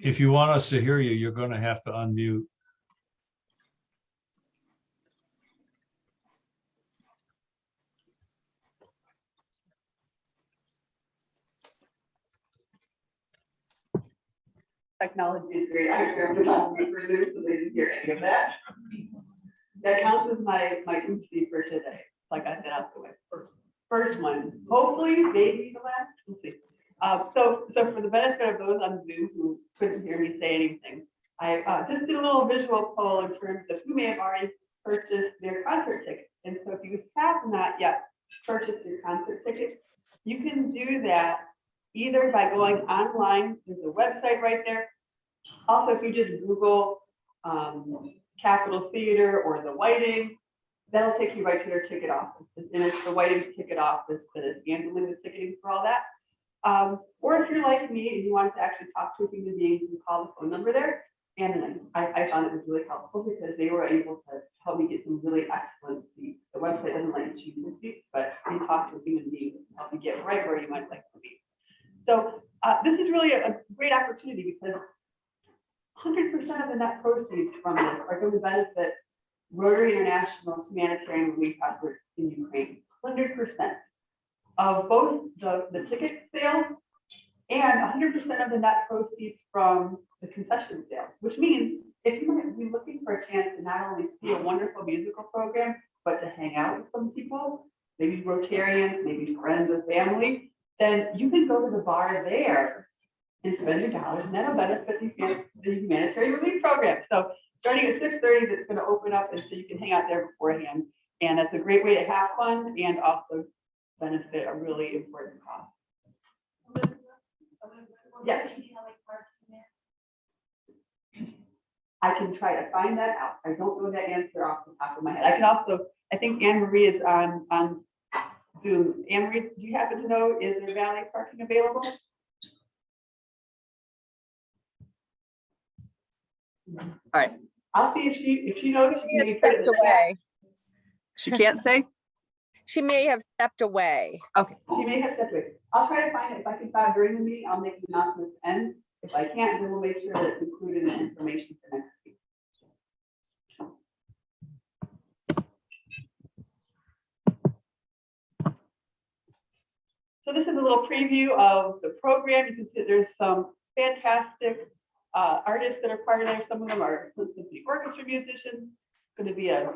If you want us to hear you, you're going to have to unmute. Technology is great. I turned on for Zoom, so they didn't hear any of that. That counts as my oopsie for today. Like I said, I'll go with first one. Hopefully, maybe the last. We'll see. So for the benefit of those on Zoom who couldn't hear me say anything, I just did a little visual poll in terms of who may have already purchased their concert tickets. And so if you have not yet purchased your concert tickets, you can do that either by going online. There's a website right there. Also, if you just Google Capitol Theater or the Whiting, that'll take you right to their ticket office. And it's the Whiting's ticket office that is handling the ticketing for all that. Or if you're like me and you want to actually talk to a human being, you can call the phone number there. And I found it was really helpful because they were able to help me get some really excellent seats. The website doesn't let you choose the seats, but you talk to a human being to help you get right where you might like to be. So this is really a great opportunity because 100% of the net proceeds from this are going to benefit Rotary International's humanitarian relief efforts in Ukraine. 100% of both the ticket sales and 100% of the net proceeds from the concession sales, which means if you might be looking for a chance to not only see a wonderful musical program, but to hang out with some people, maybe Rotarians, maybe friends or family, then you can go to the bar there and spend your dollars, and that'll benefit the humanitarian relief program. So starting at 6:30, it's going to open up, and so you can hang out there beforehand. And that's a great way to have fun and also benefit a really important cause. Yeah. I can try to find that out. I don't know that answer off the top of my head. I can also, I think Anne Marie is on Zoom. Anne Marie, do you happen to know, is there valet parking available? All right. I'll see if she knows. She has stepped away. She can't say? She may have stepped away. Okay, she may have stepped away. I'll try to find it. If I can find during the meeting, I'll make the announcement at the end. If I can't, then we'll make sure that it's included in the information for next week. So this is a little preview of the program. You can see there's some fantastic artists that are part of there. Some of them are Flint Symphony Orchestra musicians. It's going to be a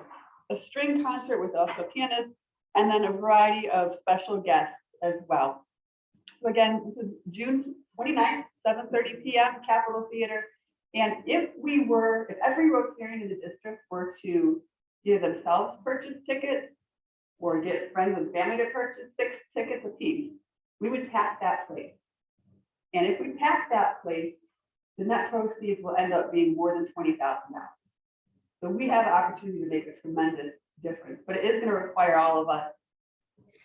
string concert with also pianists, and then a variety of special guests as well. So again, this is June 29th, 7:30 p.m. Capitol Theater. And if every Rotarian in the district were to either themselves purchase tickets or get friends and family to purchase 6 tickets apiece, we would pack that place. And if we pack that place, the net proceeds will end up being more than $20,000. So we have an opportunity to make a tremendous difference, but it is going to require all of us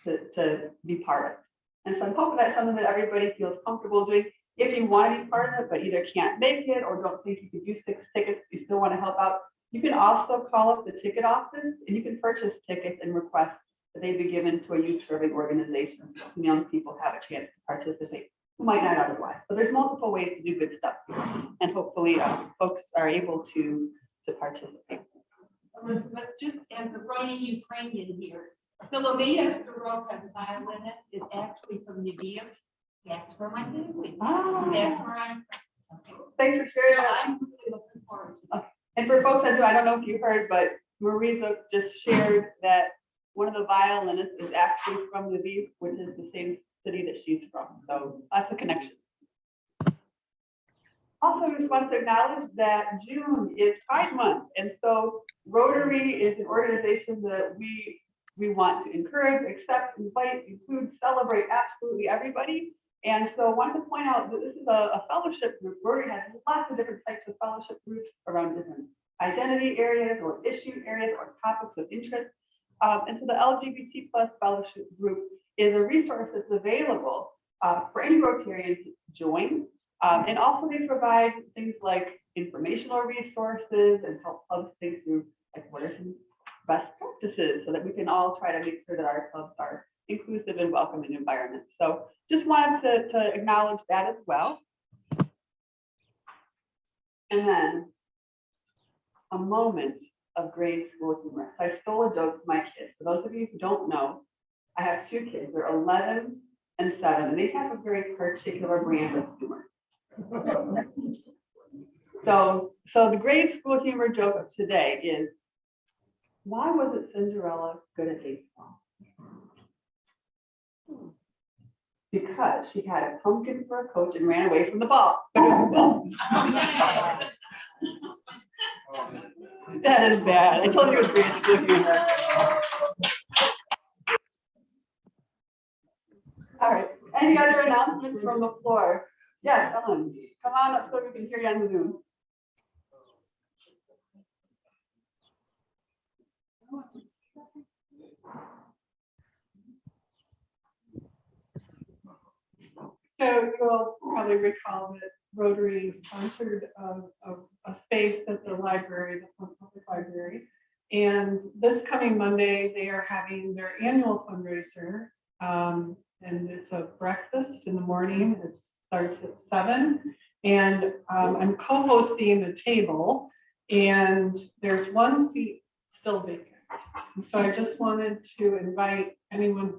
to be part of it. And so I'm hoping that's something that everybody feels comfortable doing. If you want to be part of it, but either can't make it or don't think you could do 6 tickets, you still want to help out, you can also call up the ticket office and you can purchase tickets and request that they be given to a youth serving organization so young people have a chance to participate who might not otherwise. So there's multiple ways to do good stuff here, and hopefully folks are able to participate. Elizabeth, just as a running Ukrainian here, Solomea Soroka, the violinist, is actually from Lviv. That's where my family. Ah. That's where I'm from. Okay. Thanks for sharing So that. I'm really looking forward to it. And for folks that do, I don't know if you heard, but Marisa just shared that one of the violinists is actually from Lviv, which is the same city that she's from. So that's a connection. Also, I just want to acknowledge that June is Pride Month. And so Rotary is an organization that we want to encourage, accept, invite, include, celebrate absolutely everybody. And so I wanted to point out that this is a fellowship group. Rotary has lots of different types of fellowship groups around different identity areas or issue areas or topics of interest. And so the LGBT+ fellowship group is a resource that's available for any Rotarian to join. And also they provide things like informational resources and help clubs think through like what are some best practices so that we can all try to make sure that our clubs are inclusive and welcoming environments. So just wanted to acknowledge that as well. And then a moment of grade school humor. So I stole a joke from my kids. For those of you who don't know, I have two kids. They're 11 and 7, and they have a very particular brand of humor. So the grade school humor joke of today is, why wasn't Cinderella good at baseball? Because she had a pumpkin for a coach and ran away from the ball. That is bad. I told you it was grade school humor. All right. Any other announcements from the floor? Yes, Ellen, come on up so we can hear you on the Zoom. So you'll probably recall that Rotary sponsored a space at the library, the Flint Public Library. And this coming Monday, they are having their annual fundraiser. And it's a breakfast in the morning. It starts at 7. And I'm co-hosting the table. And there's one seat still vacant. And so I just wanted to invite anyone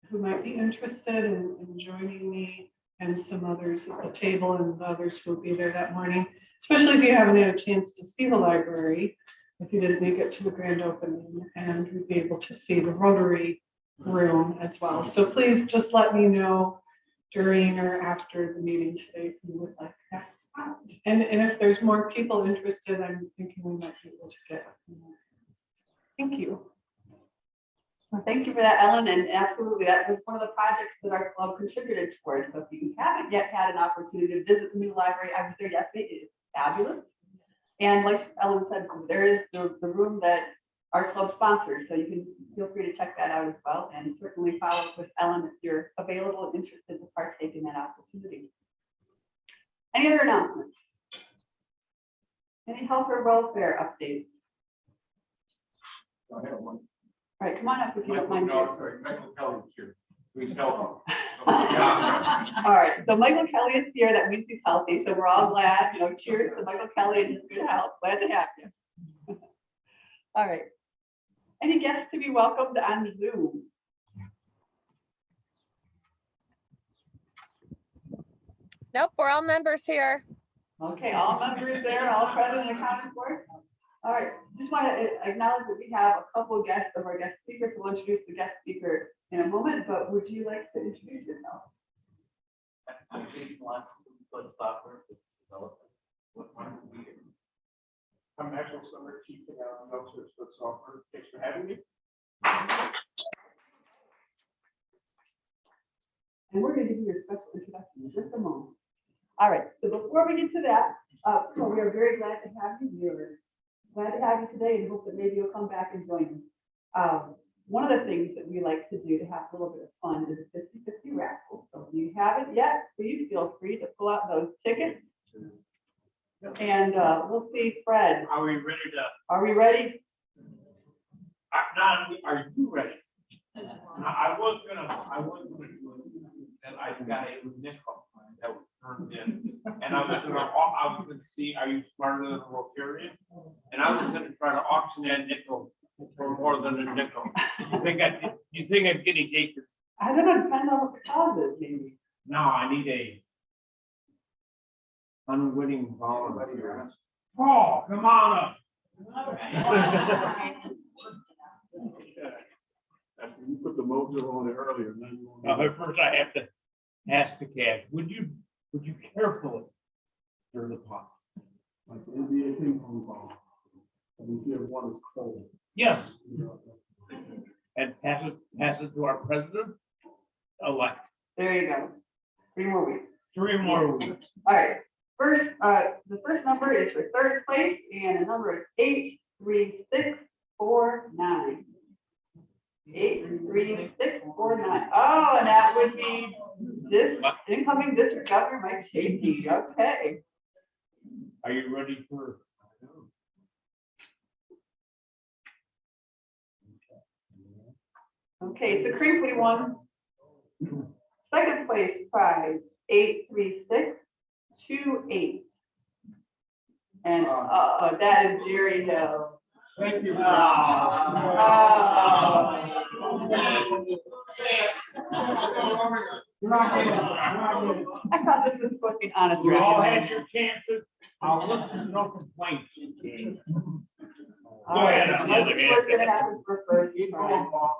who might be interested in joining me and some others at the table, and the others will be there that morning, especially if you haven't had a chance to see the library, if you didn't make it to the grand opening, and we'd be able to see the Rotary room as well. So please just let me know during or after the meeting today if you would like that spot. And if there's more people interested, I'm thinking we might be able to get more. Thank you. Well, thank you for that, Ellen, and absolutely, that was one of the projects that our club contributed towards. So if you haven't yet had an opportunity to visit the new library, I was there yesterday. It is fabulous. And like Ellen said, there is the room that our club sponsors, so you can feel free to check that out as well, and certainly follow up with Ellen if you're available and interested to partake in that opportunity. Any other announcements? Any health or welfare updates? I have one. All right, come on up if you don't mind. Michael Kelly's here. Please help. All right, so Michael Kelly is here. That means he's healthy. So we're all glad, cheers to Michael Kelly and his good health. Glad to have you. All right. Any guests to be welcomed on Zoom? Nope, we're all members here. Okay, all members there, all present and accounted for. All right, just want to acknowledge that we have a couple of guests of our guest speakers. We'll introduce the guest speaker in a moment, but would you like to introduce yourself? I'm Jason Lott from Flint Software Development. What one we do? I'm Maxwell Summer, Chief Officer of Software. Thanks for having me. And we're going to give you a special introduction in just a moment. All right, so before we get to that, we are very glad to have you here. Glad to have you today and hope that maybe you'll come back and join us. One of the things that we like to do to have a little bit of fun is a 50-50 raffle. So if you haven't yet, please feel free to pull out those tickets. And we'll see, Fred. Are we ready to? Are we ready? Are you ready? I was gonna do it, and I got a nickel that was turned in, and I was gonna see, are you smarter than a Rotarian? And I was gonna try to auction that nickel for more than a nickel. You think I'd get any takers? I don't know, depends on what the cause is, maybe. No, I need a unwitting volunteer. Paul, come on up. After you put the mojo on it earlier, now you want But first I have to ask the cat, would you carefully stir the pot? like the NBA ping pong ball. And you give one is cold. Yes, and pass it to our president-elect. There you go. 3 more weeks. 3 more weeks. All right. First, the first number is for third place, and the number is 83649. 83649. Oh, and that would be this incoming district governor, Mike Chapey. Okay. Are you ready for? Okay, it's a crinkly one. Second place prize, 83628. And, that is Jerry Hill. Thank you. I thought this was supposed to be honest. You all had recommendation. your chances. I'll listen, no complaints. All Go ahead, right, on the let's other see hand. what's gonna happen for first. Keep Brian. going, Bob.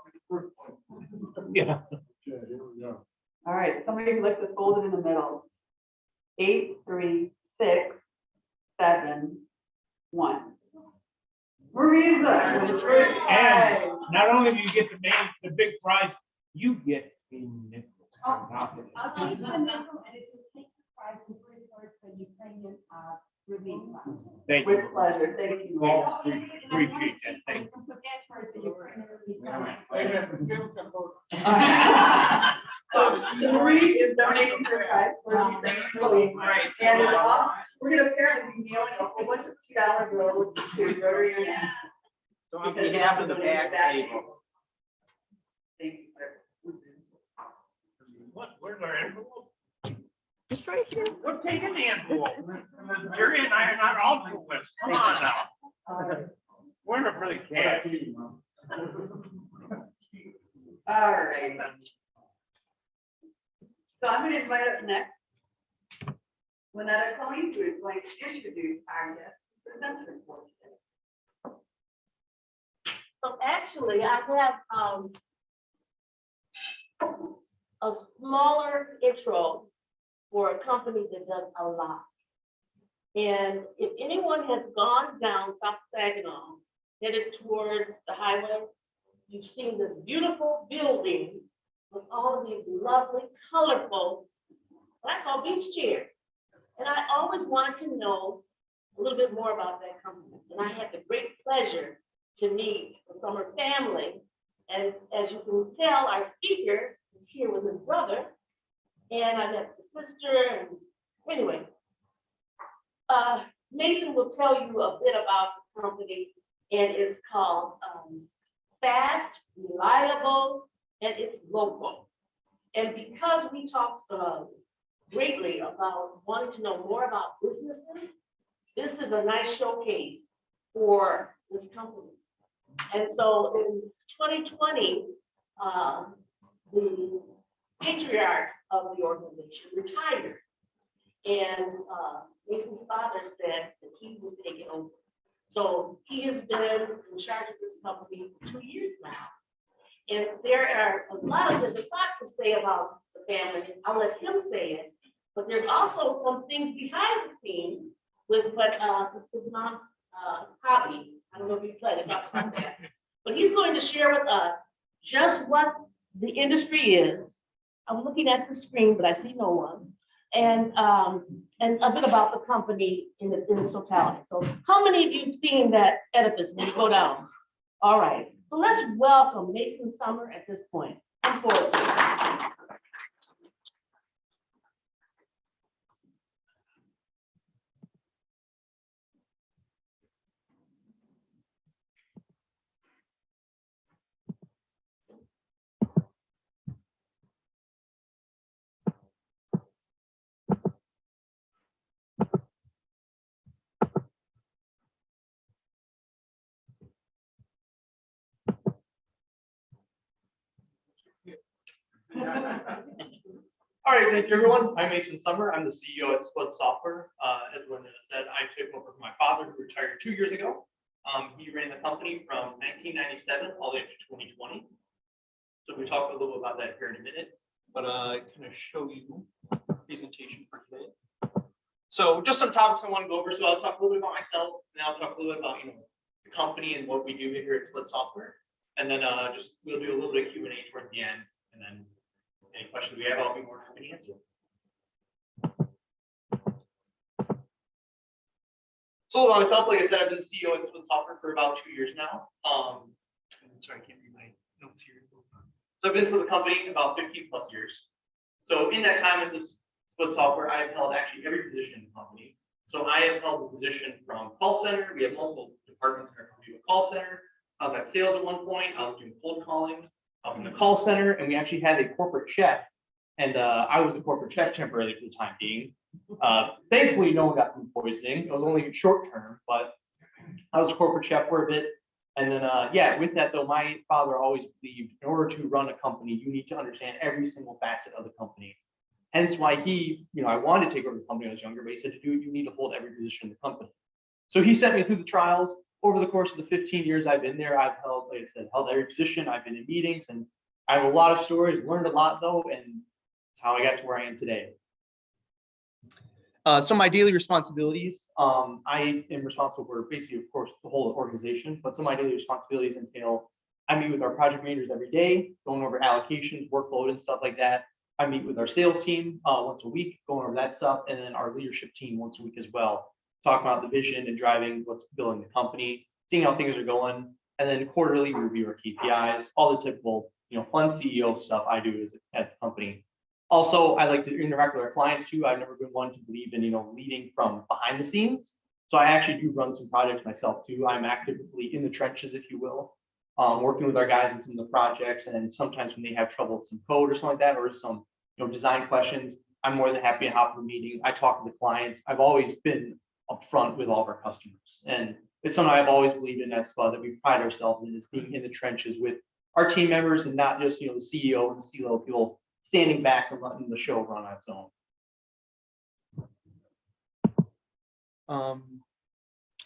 Yeah. Okay, here we go. All right, somebody likes to fold it in the middle. 8, 3, 6, 7, 1. Marisa, for the first prize. And not only do you get the big prize, you get a nickel. I'll take the nickel, and if you take the prize and bring it towards the Ukrainian relief fund. Thank you. With pleasure, thank you. All appreciate that. Thank you. Put that towards the Ukrainian relief fund. Wait a minute, Tim can vote. So Marie is donating her prize for the Ukrainian relief. And we're gonna apparently be mailing a whole bunch of $2 bills to Rotary International. So on behalf of the back table. Thank you. What, where's our envelope? It's right here. We're taking the envelope. Jerry and I are not altruists. Come on now. We're in it for the cash. All right. So I'm gonna invite up next Lynetta Coney, who is going to introduce our guest presenter for today. So actually, I have a smaller intro for a company that does a lot. And if anyone has gone down South Saginaw, headed towards the highway, you've seen this beautiful building with all of these lovely, colorful, what I call beach chairs. And I always wanted to know a little bit more about that company. And I had the great pleasure to meet the Summer family. And as you can tell, our speaker is here with his brother. And I met the sister. And anyway, Mason will tell you a bit about the company. And it's called Fast, Reliable, and it's local. And because we talked greatly about wanting to know more about businesses, this is a nice showcase for this company. And so in 2020, the patriarch of the organization retired. And Mason's father said that he would take it over. So he has been in charge of this company for 2 years now. And there's a lot to say about the family. I'll let him say it. But there's also some things behind the scenes with what his mom's hobby. I don't know if you played about that. But he's going to share with us just what the industry is. I'm looking at the screen, but I see no one. And a bit about the company in its totality. So how many of you have seen that edifice when you go down? All right. So let's welcome Mason Summer at this point. Come forward. All right, thank you, everyone. I'm Mason Summer. I'm the CEO at Split Software. As Linda said, I took over from my father, who retired 2 years ago. He ran the company from 1997 all the way to 2020. So we talk a little bit about that here in a minute, but kind of show you the presentation for today. So just some topics I want to go over. So I'll talk a little bit about myself, and I'll talk a little bit about the company and what we do here at Split Software, and then we'll do a little bit of Q&A towards the end, and then any questions we have, I'll be more happy to answer. So about myself, like I said, I've been CEO at Split Software for about 2 years now. Sorry, I can't read my notes here. So I've been with the company about 15 plus years. So in that time at this Split Software, I have held actually every position in the company. So I have held the position from call center. We have multiple departments in our company with call center. I was at sales at one point. I was doing cold calling. I was in the call center, and we actually had a corporate chef And I was a corporate chef temporarily for the time being. Thankfully, no one got food poisoning. It was only short term, but I was a corporate chef for a bit. And then, yeah, with that though, my father always believed in order to run a company, you need to understand every single facet of the company. Hence why I wanted to take over the company when I was younger, but he said to do it, you need to hold every position in the company. So he sent me through the trials. Over the course of the 15 years I've been there, I've held, like I said, held every position. I've been in meetings, and I have a lot of stories, learned a lot though, and it's how I got to where I am today. Some of my daily responsibilities, I am responsible for basically, of course, the whole organization, but some of my daily responsibilities entail, I meet with our project managers every day, going over allocations, workload and stuff like that. I meet with our sales team once a week, going over that stuff, and then our leadership team once a week as well, talking about the vision and driving what's building the company, seeing how things are going, and then quarterly review our KPIs, all the typical, fun CEO stuff I do at the company. Also, I like to interact with our clients too. I've never been one to believe in, leading from behind the scenes. So I actually do run some projects myself too. I'm actively in the trenches, if you will, working with our guys in some of the projects. And sometimes when they have trouble with some code or something like that, or some, design questions, I'm more than happy to hop in a meeting. I talk to the clients. I've always been upfront with all of our customers. And it's something I've always believed in that spot that we pride ourselves in, is being in the trenches with our team members and not just, the CEO and the C-level people standing back and letting the show run on its own.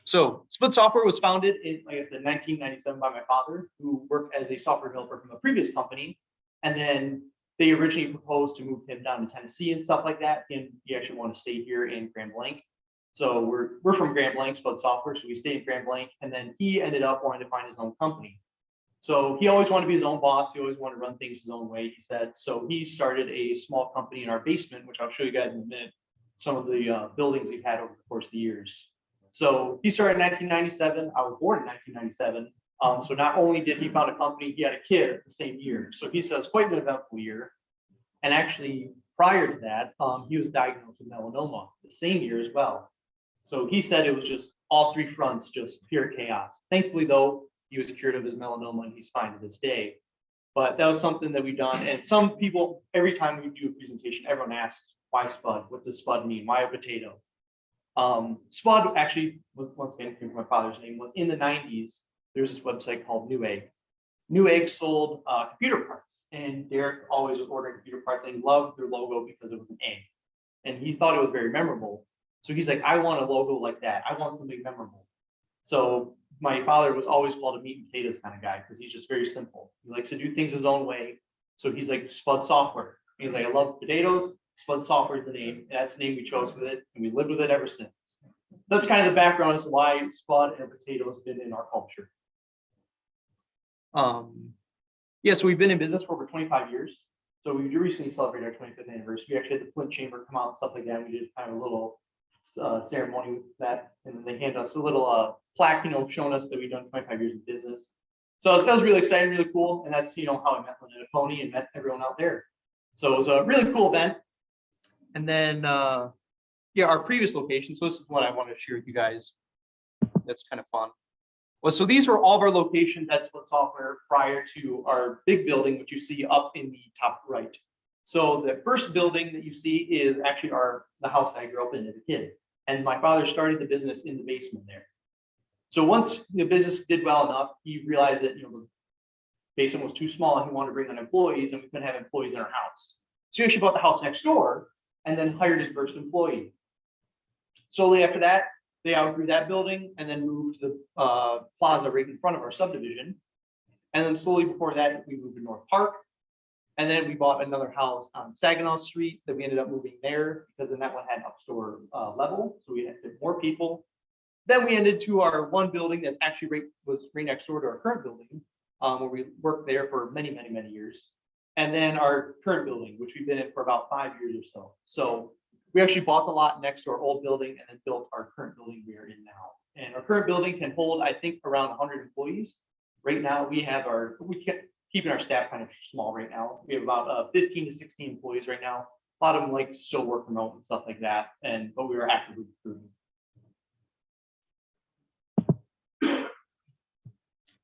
So Split Software was founded in, like I said, 1997 by my father, who worked as a software developer from a previous company. And then they originally proposed to move him down to Tennessee and stuff like that. And he actually wanted to stay here in Grand Blanc. So we're from Grand Blanc, Split Software. So we stayed in Grand Blanc. And then he ended up wanting to find his own company. So he always wanted to be his own boss. He always wanted to run things his own way, he said. So he started a small company in our basement, which I'll show you guys in a minute, some of the buildings we've had over the course of the years. So he started in 1997. I was born in 1997. So not only did he found a company, he had a kid at the same year. So he says quite an eventful year. And actually, prior to that, he was diagnosed with melanoma the same year as well. So he said it was just all three fronts, just pure chaos. Thankfully, though, he was cured of his melanoma and he's fine to this day. But that was something that we've done. And some people, every time we do a presentation, everyone asks, why Spud? What does Spud mean? Why a potato? Spud actually, once again, came from my father's name, was in the 90s. There's this website called Newegg. Newegg sold computer parts. And Derek always was ordering computer parts and he loved their logo because it was an egg. And he thought it was very memorable. So he's like, I want a logo like that. I want something memorable. So my father was always called a meat and potatoes kind of guy because he's just very simple. He likes to do things his own way. So he's like Spud Software. He's like, I love potatoes. Spud Software is the name. And that's the name we chose with it. And we lived with it ever since. That's kind of the background as to why Spud and potatoes have been in our culture. Yeah, so we've been in business for over 25 years. So we recently celebrated our 25th anniversary. We actually had the Flint Chamber come out and stuff like that. We did kind of a little ceremony with that. And then they handed us a little plaque, showing us that we've done 25 years of business. So that was really exciting, really cool. And that's, how I met Lynette Pony and met everyone out there. So it was a really cool event. And then, yeah, our previous location. So this is what I want to share with you guys. That's kind of fun. Well, so these were all of our locations at Split Software prior to our big building, which you see up in the top right. So the first building that you see is actually the house I grew up in as a kid. And my father started the business in the basement there. So once the business did well enough, he realized that the basement was too small and he wanted to bring on employees, and we couldn't have employees in our house. So he actually bought the house next door and then hired his first employee. Slowly after that, they outgrew that building and then moved to the plaza right in front of our subdivision. And then slowly before that, we moved to North Park. And then we bought another house on Saginaw Street that we ended up moving there because then that one had upstore level. So we had more people. Then we ended to our one building that's actually was right next door to our current building, where we worked there for many, many, many years. And then our current building, which we've been in for about 5 years or so. So we actually bought the lot next to our old building and then built our current building we are in now. And our current building can hold, I think, around 100 employees. Right now, we keep keeping our staff kind of small right now. We have about 15 to 16 employees right now. A lot of them like to still work remote and stuff like that. But we are actively recruiting.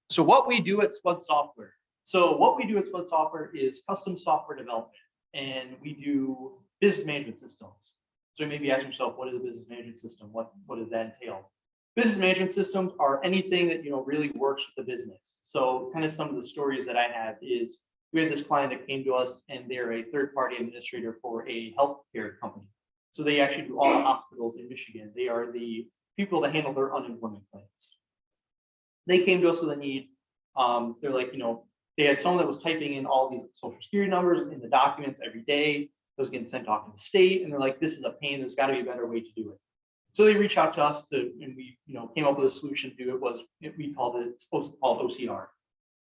So what we do at Spud Software. So what we do at Spud Software is custom software development. and we do business management systems. So you may be asking yourself, what is a business management system? What does that entail? Business management systems are anything that, really works with the business. So kind of some of the stories that I have is we had this client that came to us and they're a third-party administrator for a healthcare company. So they actually do all the hospitals in Michigan. They are the people that handle their unemployment claims. They came to us with a need. They're like, they had someone that was typing in all these social security numbers in the documents every day. It was getting sent off to the state, and they're like, this is a pain. There's got to be a better way to do it. So they reached out to us and we, came up with a solution to do it. We called it, it's supposed to call OCR,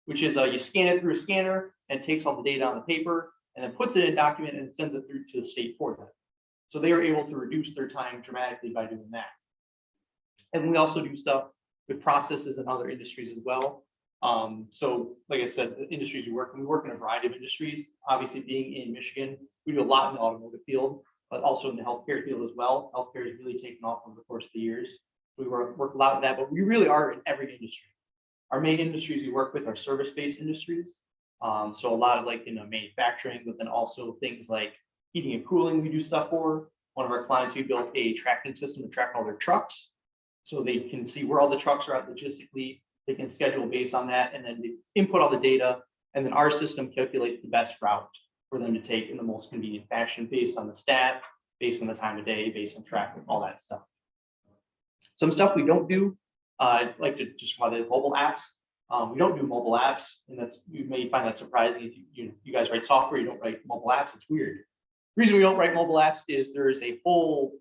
which is you scan it through a scanner and takes all the data on the paper and then puts it in a document and sends it through to the state for them. So they were able to reduce their time dramatically by doing that. And we also do stuff with processes in other industries as well. So like I said, the industries we work in a variety of industries. Obviously being in Michigan, we do a lot in the automotive field, but also in the healthcare field as well. Healthcare has really taken off over the course of the years. We work a lot with that, but we really are in every industry. Our main industries we work with are service-based industries. So a lot of like in manufacturing, but then also things like heating and cooling we do stuff for. One of our clients, we built a tracking system to track all their trucks. So they can see where all the trucks are at logistically. They can schedule based on that, and then they input all the data, and then our system calculates the best route for them to take in the most convenient fashion based on the stat, based on the time of day, based on traffic, all that stuff. Some stuff we don't do, I'd like to just call it mobile apps. We don't do mobile apps, and you may find that surprising if you guys write software, you don't write mobile apps. It's weird. The reason we don't write mobile apps is there is a whole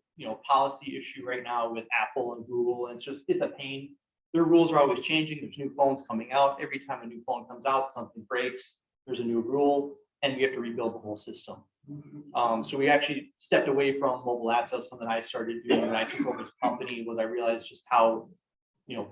policy issue right now with Apple and Google, and it's a pain. Their rules are always changing. There's new phones coming out. Every time a new phone comes out, something breaks. There's a new rule, and we have to rebuild the whole system. So we actually stepped away from mobile apps. That was something I started doing when I took over the company. I realized just how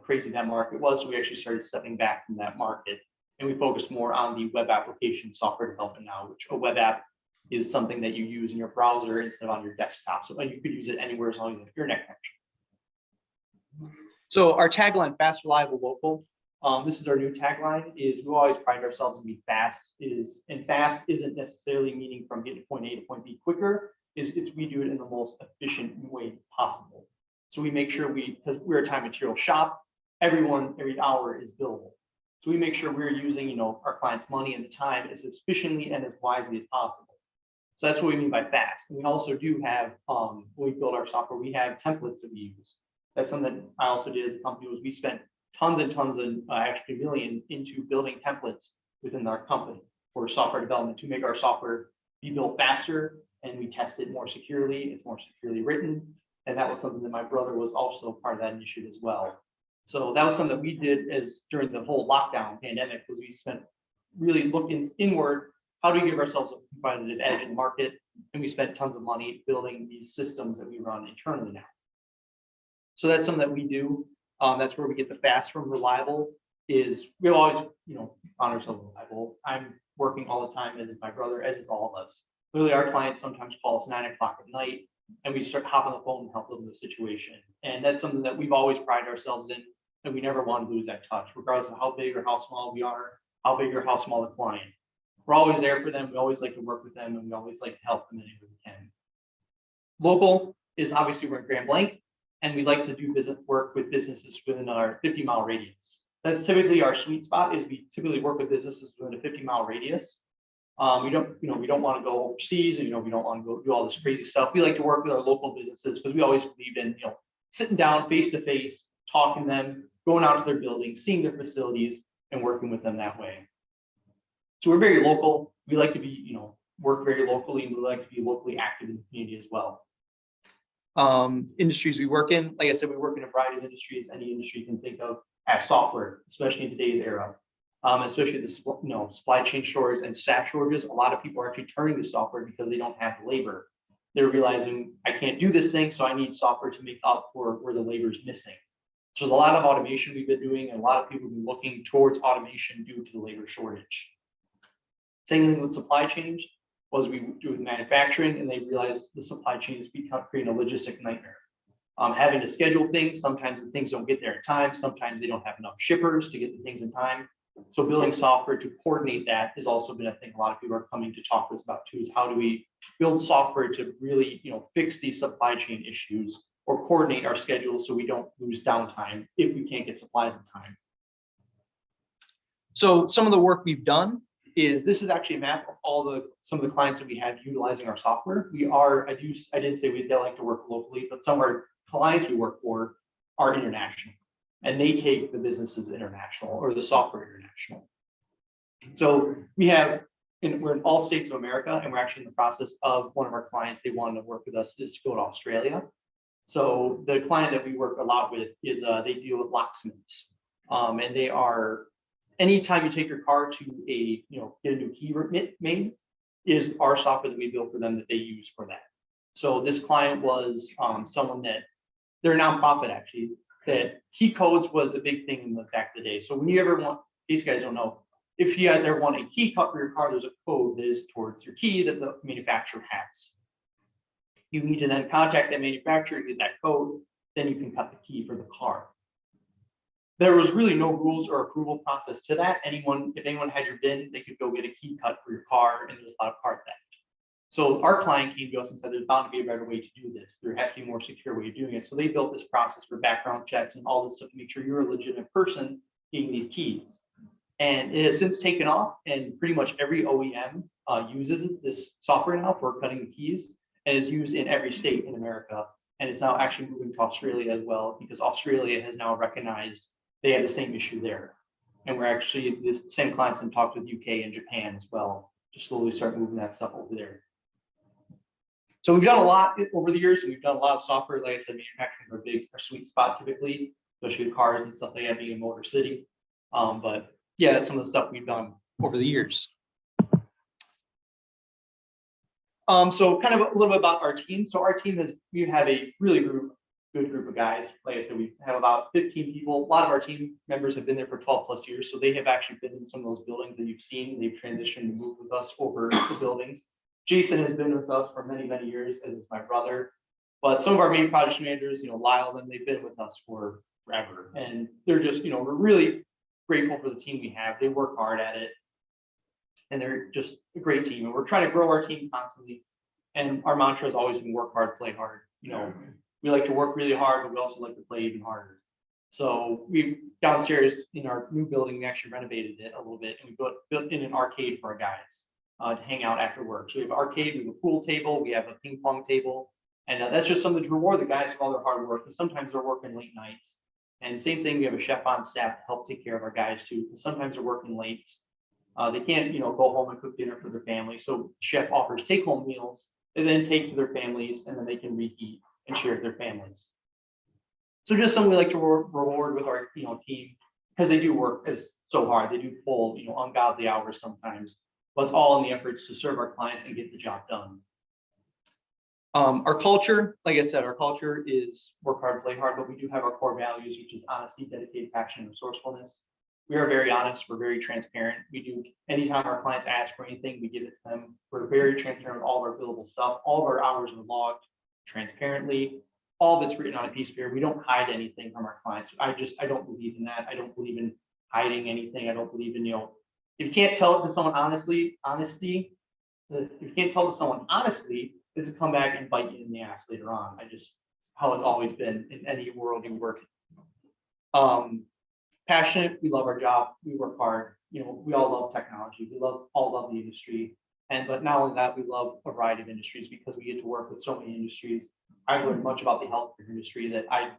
crazy that market was. So we actually started stepping back from that market, and we focus more on the web application software development now, which a web app is something that you use in your browser instead of on your desktop. So you could use it anywhere as long as you have internet connection. So our tagline, fast, reliable, local. This is our new tagline, is we always pride ourselves in being fast. And fast isn't necessarily meaning from getting point A to point B quicker. We do it in the most efficient way possible. So we make sure because we're a time material shop, every hour is billable. So we make sure we're using our clients' money and the time as efficiently and as wisely as possible. So that's what we mean by fast. And we also do have, when we build our software, we have templates that we use. That's something that I also did as a company. Was we spent tons and tons and actually millions into building templates within our company for software development to make our software be built faster, and we test it more securely. It's more securely written, and that was something that my brother was also part of that initiative as well. So that was something that we did during the whole lockdown pandemic, was we spent really looking inward. How do we give ourselves a competitive edge in the market? And we spent tons of money building these systems that we run internally now. So that's something that we do. That's where we get the fast from reliable. Is we always, found ourselves reliable. I'm working all the time, as is my brother, as is all of us. Literally, our clients sometimes call us 9 o'clock at night, and we start hopping on the phone and help them with the situation. And that's something that we've always prided ourselves in, and we never want to lose that touch, regardless of how big or how small we are, how big or how small the client. We're always there for them. We always like to work with them, and we always like to help them any way we can. Local is obviously we're in Grand Blanc, and we like to do work with businesses within our 50-mile radius. That's typically our sweet spot. Is we typically work with businesses within a 50-mile radius. We don't want to go overseas, and we don't want to go do all this crazy stuff. We like to work with our local businesses because we always believe in sitting down face to face, talking to them, going out to their buildings, seeing their facilities, and working with them that way. So we're very local. We like to be, work very locally, and we like to be locally active in the community as well. Industries we work in, like I said, we work in a variety of industries. Any industry you can think of as software, especially in today's era. Especially the supply chain shortages and staff shortages. A lot of people are actually turning to software because they don't have the labor. They're realizing I can't do this thing, so I need software to make up for where the labor is missing. So there's a lot of automation we've been doing, and a lot of people have been looking towards automation due to the labor shortage. Same thing with supply chains, was we do with manufacturing, and they realized the supply chain is creating a logistic nightmare. Having to schedule things, sometimes the things don't get there in time, sometimes they don't have enough shippers to get the things in time. So building software to coordinate that has also been a thing a lot of people are coming to talk to us about too, is how do we build software to really, fix these supply chain issues or coordinate our schedules so we don't lose downtime if we can't get supplies in time. So some of the work we've done is this is actually a map of some of the clients that we have utilizing our software. I did say we like to work locally, but some of our clients we work for are international, and they take the businesses international or the software international. So we're in all states of America, and we're actually in the process of one of our clients, they wanted to work with us is to go to Australia. So the client that we work a lot with is they deal with locksmiths. And they are, anytime you take your car to get a new key made, is our software that we built for them that they use for that. So this client was someone that, they're a nonprofit actually, that key codes was a big thing in the back of the day. So when you ever want, these guys don't know, if you guys ever want a key cut for your car, there's a code that is towards your key that the manufacturer has. You need to then contact that manufacturer, get that code, then you can cut the key for the car. There was really no rules or approval process to that. If anyone had your VIN, they could go get a key cut for your car, and there's a lot of car theft. So our client came to us and said, there's bound to be a better way to do this. There has to be a more secure way of doing it. So they built this process for background checks and all this stuff to make sure you're a legitimate person getting these keys. And it has since taken off, and pretty much every OEM uses this software now for cutting the keys, and is used in every state in America. And it's now actually moving to Australia as well, because Australia has now recognized they have the same issue there. And we're actually, the same clients have talked with UK and Japan as well, to slowly start moving that stuff over there. So we've done a lot over the years, and we've done a lot of software. Like I said, manufacturing our sweet spot typically, especially with cars and stuff like that being in Motor City. But yeah, that's some of the stuff we've done over the years. So kind of a little bit about our team. So our team we have a really good group of guys. Like I said, we have about 15 people. A lot of our team members have been there for 12 plus years. So they have actually been in some of those buildings that you've seen. They've transitioned and moved with us over the buildings. Jason has been with us for many, many years, as is my brother. But some of our main project managers, Lyle, and they've been with us for forever. And they're just, we're really grateful for the team we have. They work hard at it. And they're just a great team. And we're trying to grow our team constantly. And our mantra has always been work hard, play hard. We like to work really hard, but we also like to play even harder. So we downstairs in our new building, we actually renovated it a little bit, and we built in an arcade for our guys to hang out after work. So we have an arcade, we have a pool table, we have a ping pong table, and that's just something to reward the guys for all their hard work. Because sometimes they're working late nights. And same thing, we have a chef on staff to help take care of our guys too. Because sometimes they're working late. They can't, go home and cook dinner for their family. So chef offers take-home meals and then take to their families, and then they can reheat and share with their families. So just something we like to reward with our team, because they do work so hard. They do full, ungodly hours sometimes, but it's all in the efforts to serve our clients and get the job done. Our culture, like I said, our culture is work hard, play hard, but we do have our core values, which is honesty, dedicated, passion, and resourcefulness. We are very honest. We're very transparent. We do, anytime our clients ask for anything, we give it to them. We're very transparent with all of our billable stuff. All of our hours are logged transparently. All of it's written on a piece of paper. We don't hide anything from our clients. I don't believe in that. I don't believe in hiding anything. I don't believe in, if you can't tell it to someone honesty, if you can't tell it to someone honestly, it's to come back and bite you in the ass later on. How it's always been in any world you work in. Passionate, we love our job, we work hard, we all love technology, we all love the industry. But not only that, we love a variety of industries because we get to work with so many industries. I've learned much about the healthcare industry that I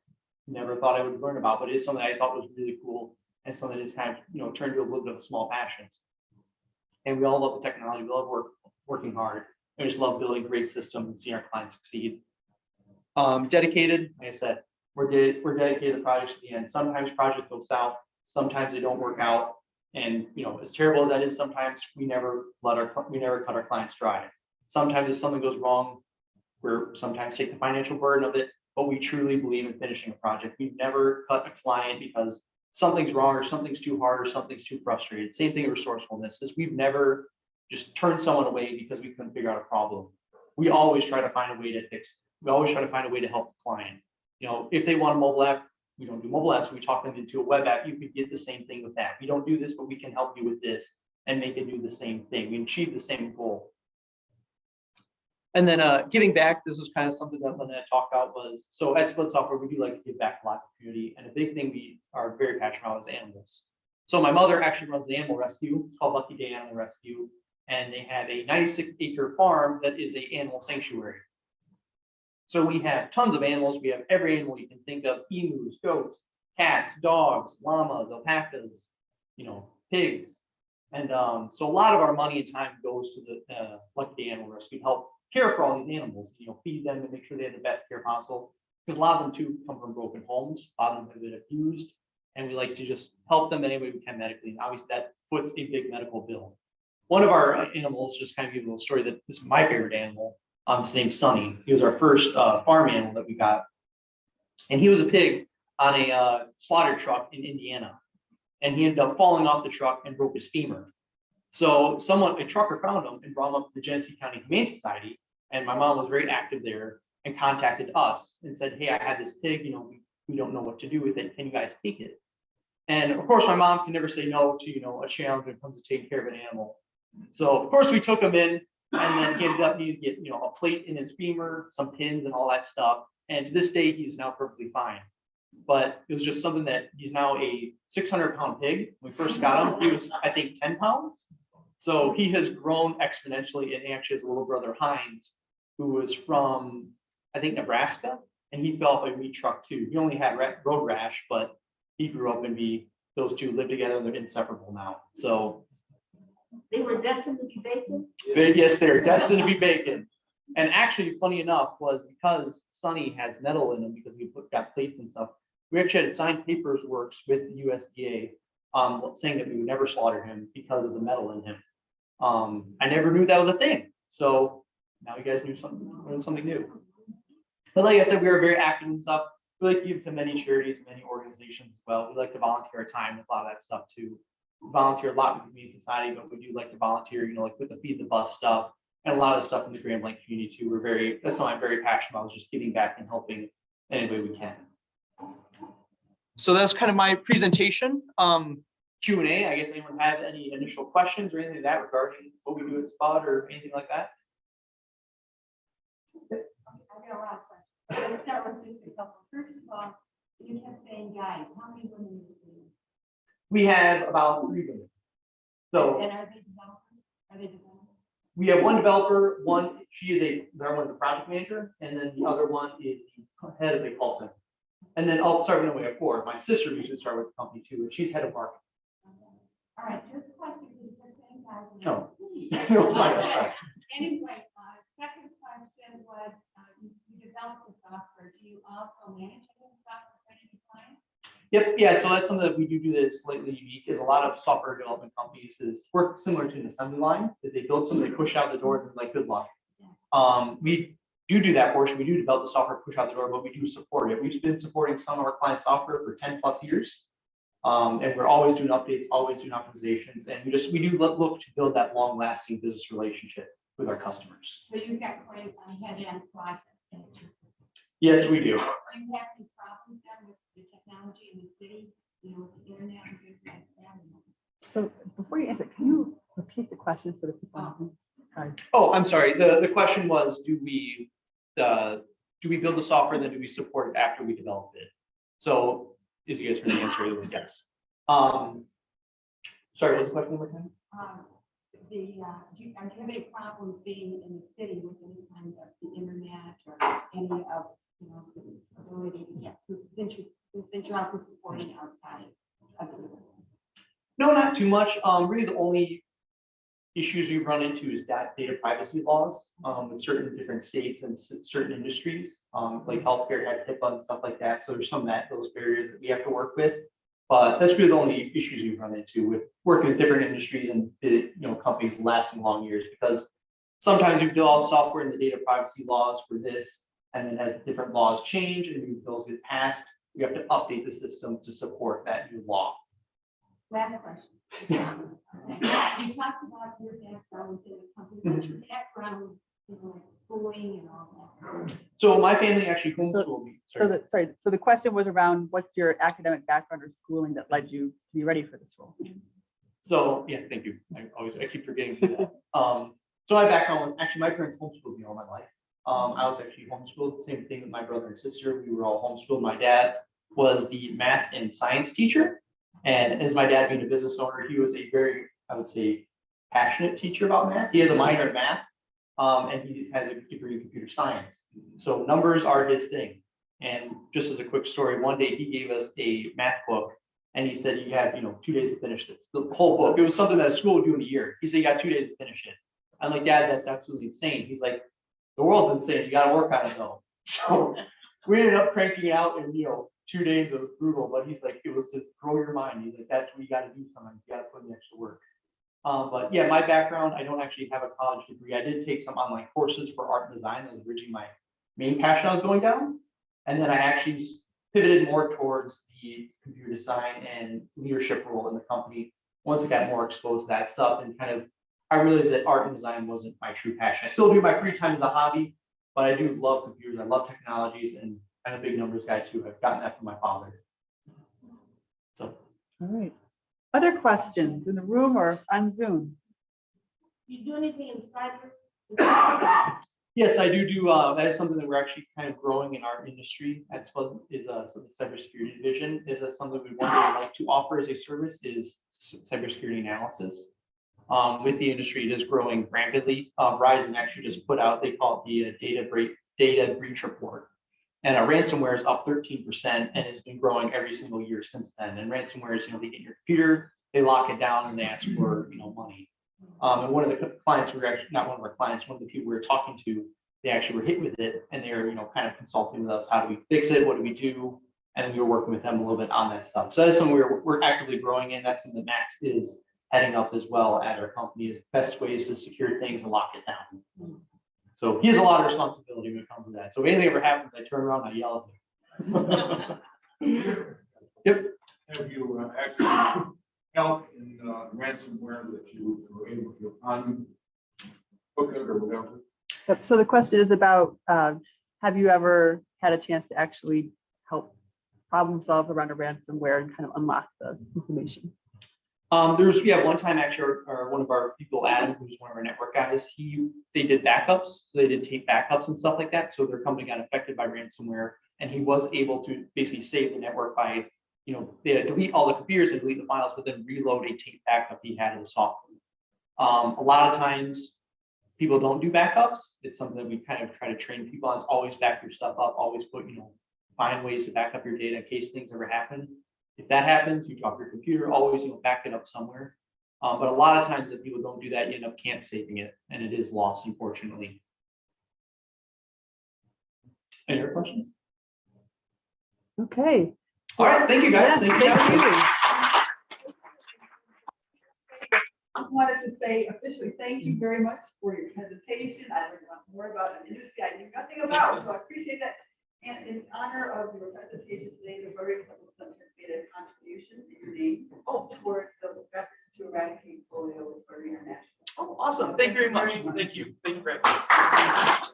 never thought I would learn about, but it's something I thought was really cool and something that is kind of, turned to a little bit of a small passion. And we all love the technology, we love working hard, and we just love building great systems and seeing our clients succeed. Dedicated, like I said, we're dedicated to projects to the end. Sometimes projects go south, sometimes they don't work out. And as terrible as that is, sometimes we never cut our clients dry. Sometimes if something goes wrong, we're sometimes take the financial burden of it, but we truly believe in finishing a project. We've never cut a client because something's wrong or something's too hard or something's too frustrated. Same thing with resourcefulness is we've never just turned someone away because we couldn't figure out a problem. We always try to find a way to fix it. We always try to find a way to help the client. If they want a mobile app, we don't do mobile apps, we talk them into a web app, you could get the same thing with that. We don't do this, but we can help you with this and make it do the same thing. We achieve the same goal. And then giving back, this was kind of something that Lynette talked about was, so at Split Software, we do like to give back to the community. And a big thing we are very passionate about is animals. So my mother actually runs the animal rescue. It's called Lucky Day Animal Rescue. And they have a 96-acre farm that is an animal sanctuary. So we have tons of animals. We have every animal you can think of: emus, goats, cats, dogs, llamas, alpacas, pigs. And so a lot of our money and time goes to the Lucky Day Animal Rescue to help care for all these animals, feed them and make sure they have the best care possible. Because a lot of them too come from broken homes. A lot of them have been abused. And we like to just help them any way we can medically. And obviously that puts a big medical bill. One of our animals, just kind of give you a little story, that this is my favorite animal. His name's Sonny. He was our first farm animal that we got. And he was a pig on a slaughter truck in Indiana. And he ended up falling off the truck and broke his femur. So a trucker found him and brought him up to the Genesee County Humane Society. And my mom was very active there and contacted us and said, hey, I had this pig, we don't know what to do with it. Can you guys take it? And of course, my mom can never say no to, a challenge when it comes to taking care of an animal. So of course we took him in, and then he ended up needing to get, a plate in his femur, some pins and all that stuff. And to this day, he's now perfectly fine. But it was just something that he's now a 600-pound pig. When we first got him, he was, I think, 10 pounds. So he has grown exponentially, and actually has a little brother, Heinz, who was from, I think, Nebraska, and he fell off a meat truck too. He only had road rash, but he grew up and those two live together, and they're inseparable now. So They were destined to be bacon? yes, they're destined to be bacon. And actually, funny enough, was because Sonny has metal in him, because we got plates and stuff, we actually had signed papers works with the USDA saying that we would never slaughter him because of the metal in him. I never knew that was a thing. So now you guys learned something new. But like I said, we are very active and stuff. We like to give to many charities and many organizations as well. We like to volunteer our time with a lot of that stuff too. We volunteer a lot with the Humane Society, but we do like to volunteer, like with the Feed the Bus stuff and a lot of stuff in the Grand Blanc community too. That's something I'm very passionate about, is just giving back and helping any way we can. So that's kind of my presentation. Q&A, I guess anyone have any initial questions or anything like that regarding what we do at Spud or anything like that? I got a lot of questions. Let's start with just a couple. First of all, you kept saying guys, how many women do you? We have about 3 women. So And are they developers? Are they developers? we have one developer, she is the project manager, and then the other one is the head of a call center. And then, we have 4. My sister usually started with the company too, and she's head of marketing. All right, just a question, because you're saying guys. No. Anyway, second question was, you developed the software. Do you also manage any software for any clients? Yep, yeah, so that's something that we do that's slightly unique, is a lot of software development companies work similar to an assembly line, that they build something, they push out the door, and they're like, good luck. We do that portion. We do develop the software, push out the door, but we do support it. We've been supporting some of our client software for 10+ years. And we're always doing updates, always doing optimizations, and we do look to build that long-lasting business relationship with our customers. So you've got quite a head-end process. Yes, we do. Do you have any problems then with the technology in the city, with the internet and things like that? So before you answer, can you repeat the question for the people? Sorry. Oh, I'm sorry. The question was, do we build the software, then do we support it after we develop it? So is yes or no? The answer is yes. Sorry, what's the question one more time? Do you have any problems being in the city with any kind of the internet or any of, the ability to get through, since you're also supporting outside of the No, not too much. Really the only issues we run into is data privacy laws with certain different states and certain industries, like healthcare has HIPAA and stuff like that. So there's those barriers that we have to work with. But that's really the only issues we run into with working with different industries and companies lasting long years, because sometimes you develop software and the data privacy laws for this, and then as different laws change and new bills get passed, we have to update the system to support that new law. last question. Okay. You talked about your background in the company, but your background you know, like schooling and all that. So my family actually homeschooled me. So the question was around what's your academic background or schooling that led you to be ready for this role? So, yeah, thank you. I keep forgetting to do that. So my background, actually, my parents homeschooled me all my life. I was actually homeschooled, same thing with my brother and sister. We were all homeschooled. My dad was the math and science teacher. And as my dad being a business owner, he was a very, I would say, passionate teacher about math. He has a minor in math, and he has a degree in computer science. So numbers are his thing. And just as a quick story, one day he gave us a math book and he said, you have, 2 days to finish this, the whole book. It was something that a school would do in a year. He said, you got 2 days to finish it. I'm like, Dad, that's absolutely insane. He's like, the world's insane. You got to work on it though. So we ended up cranking it out in, 2 days. It was brutal, but he's like, it was to grow your mind. He's like, that's what you got to do sometimes. You got to put in the extra work. But yeah, my background, I don't actually have a college degree. I did take some online courses for art and design. That was originally my main passion I was going down. And then I actually pivoted more towards the computer design and leadership role in the company once I got more exposed to that stuff and kind of, I realized that art and design wasn't my true passion. I still do my free time as a hobby, but I do love computers. I love technologies, and I'm a big numbers guy too. I've gotten that from my father. So. All right. Other questions in the room or on Zoom? You do anything in cyber? Yes, I do. That is something that we're actually kind of growing in our industry. That's what is the cybersecurity division. Is that something we want to like to offer as a service is cybersecurity analysis. With the industry, it is growing rapidly. Verizon actually just put out, they call it the data breach report. And ransomware is up 13% and has been growing every single year since then. And ransomware is, they get your computer, they lock it down and they ask for, money. And one of the clients, we were actually not one of our clients, one of the people we were talking to, they actually were hit with it and they were, kind of consulting with us. How do we fix it? What do we do? And then we were working with them a little bit on that stuff. So that's something we're actively growing in. That's something that Max is heading up as well at our company, is the best ways to secure things and lock it down. So he has a lot of responsibility when it comes to that. So if anything ever happens, I turn around, I yell at him. Yep. Have you actually helped in ransomware that you were able to unhook it or whatever? Yep. So the question is about, have you ever had a chance to actually help problem solve around a ransomware and kind of unlock the information? There's one time actually, one of our people, Adam, who's one of our network guys, they did backups, so they did tape backups and stuff like that. So their company got affected by ransomware, and he was able to basically save the network by, they had to delete all the computers and delete the files, but then reload a tape backup he had in the software. A lot of times, people don't do backups. It's something that we kind of try to train people on. Is always back your stuff up. Always put, find ways to back up your data in case things ever happen. If that happens, you drop your computer, always back it up somewhere. But a lot of times if people don't do that, you end up can't saving it, and it is lost, unfortunately. Any other questions? Okay. All right, thank you guys. Yes, Thank you. thank you. Just wanted to say officially, thank you very much for your presentation. I learned more about an industry I knew nothing about, so I appreciate that. And in honor of your presentation today, the Rotary Center made a contribution to your name towards the efforts to eradicate polio with Rotary International. Oh, awesome. Thank you very much. Thank you. Thank you very much.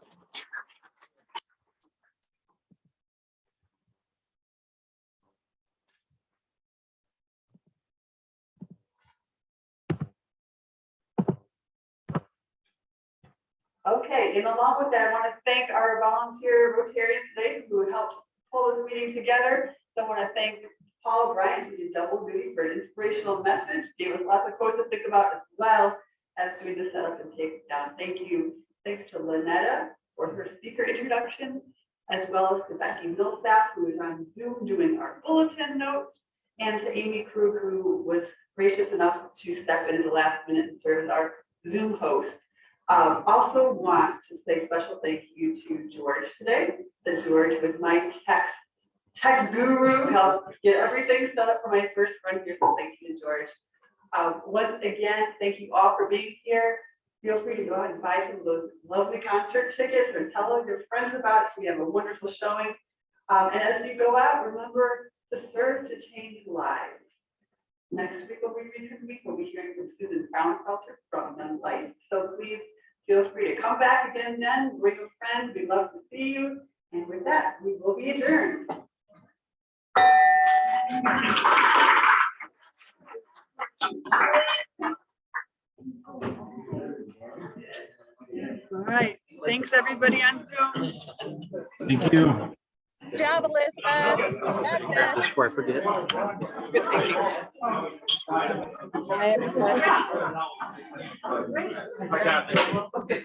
Okay, and along with that, I want to thank our volunteer Rotarians today who helped pull this meeting together. So I want to thank Paul Bryant, who did double duty for an inspirational message, gave us lots of quotes to think about as well as doing the setup and take down. Thank you. Thanks to Lynetta for her speaker introduction, as well as to Becky Millsap, who is on Zoom doing our bulletin notes, and to Amy Krug, who was gracious enough to step in at the last minute and serve as our Zoom host. Also want to say special thank you to George today. That George was my tech guru, helped get everything set up for my first run here. So thank you to George. Once again, thank you all for being here. Feel free to go out and buy some of those lovely concert tickets or tell all your friends about it. We have a wonderful showing. And as you go out, remember to serve to change lives. Next week, we'll be hearing from Susan Brownfelter from Young Life. So please feel free to come back again then, bring a friend, we'd love to see you. And with that, we will be adjourned. All right, thanks everybody on Zoom. Thank you. Good job, Elizabeth. Got this. Before I forget. I have to- I got this.